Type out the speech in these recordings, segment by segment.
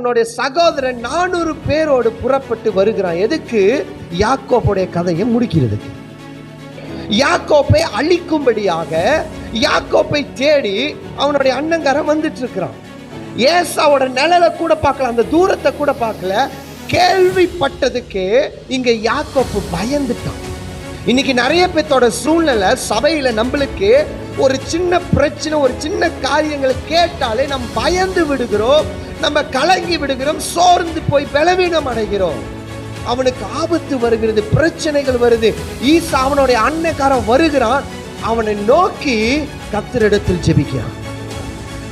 அவனுடைய சகோதரன் 400 பேரோடு புறப்பட்டு வருகிறான். எதுக்கு? யாக்கோபுடைய கதையை முடிக்கிறதுக்கு. யாக்கோப்பை அழிக்கும்படியாக யாக்கோப்பை தேடி அவனுடைய அண்ணங்காரன் வந்துட்டு இருக்கிறான். ஏசாவோட நிழலை கூட பார்க்கல, அந்த தூரத்தை கூட பார்க்கல. கேள்விப்பட்டதுக்கு இங்க யாக்கோப்பு பயந்துட்டான். இன்னைக்கு நிறைய பேத்தோட சூழ்நிலை சபையில நம்மளுக்கு ஒரு சின்ன பிரச்சனை, ஒரு சின்ன காரியங்களை கேட்டாலே நம்ம பயந்து விடுகிறோம், நம்ம கலங்கி விடுகிறோம், சோர்ந்து போய் பலவீனம் அடைகிறோம். அவனுக்கு ஆபத்து வருகிறது, பிரச்சனைகள் வருது. ஈசா அவனுடைய அண்ணக்காரன் வருகிறான், அவனை நோக்கி கர்த்தரிடத்தில் ஜெபிக்கிறான்.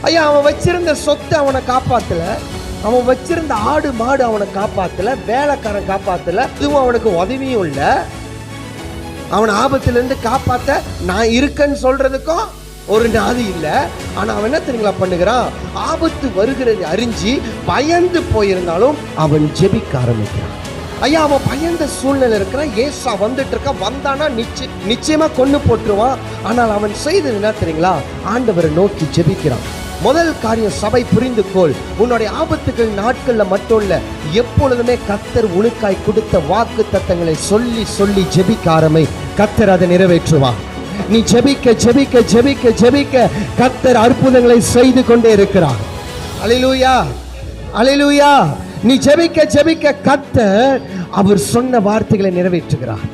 ஐயா, அவன் வச்சிருந்த சொத்தை அவனை காப்பாத்தல, அவன் வச்சிருந்த ஆடு மாடு அவனை காப்பாத்தல, வேலைக்காரன் காப்பாத்தல, இதுவும் அவனுக்கு உதவியும் இல்லை. அவன் ஆபத்திலிருந்து காப்பாத்த நான் இருக்கேன்னு சொல்றதுக்கும் ஒரு நாதி இல்லை. ஆனா அவன் என்ன தெரியுங்களா பண்ணுகிறான்? ஆபத்து வருகிறது அறிஞ்சு பயந்து போயிருந்தாலும் அவன் ஜெபிக்க ஆரம்பிக்கிறான். ஐயா, அவன் பயந்த சூழ்நிலை இருக்கிறான். ஏசா வந்துட்டு இருக்கான், வந்தானா நிச்சயமா கொண்டு போட்டுருவான். ஆனால் அவன் செய்தது என்ன தெரியுங்களா? ஆண்டவரை நோக்கி ஜெபிக்கிறான். முதல் காரியம், சபை புரிந்து கொள், உன்னுடைய ஆபத்துகள் நாட்கள்ல மட்டும் இல்ல, எப்பொழுதுமே கர்த்தர் உனக்காய் கொடுத்த வாக்கு தத்தங்களை சொல்லி சொல்லி ஜெபிக்க ஆரம்பி. கர்த்தர் அதை நிறைவேற்றுவான். நீ ஜெபிக்க ஜெபிக்க ஜெபிக்க ஜெபிக்க கர்த்தர் அற்புதங்களை செய்து கொண்டே இருக்கிறார். அல்லேலூயா, அல்லேலூயா. நீ ஜெபிக்க ஜெபிக்க கர்த்தர் அவர் சொன்ன வார்த்தைகளை நிறைவேற்றுகிறார்.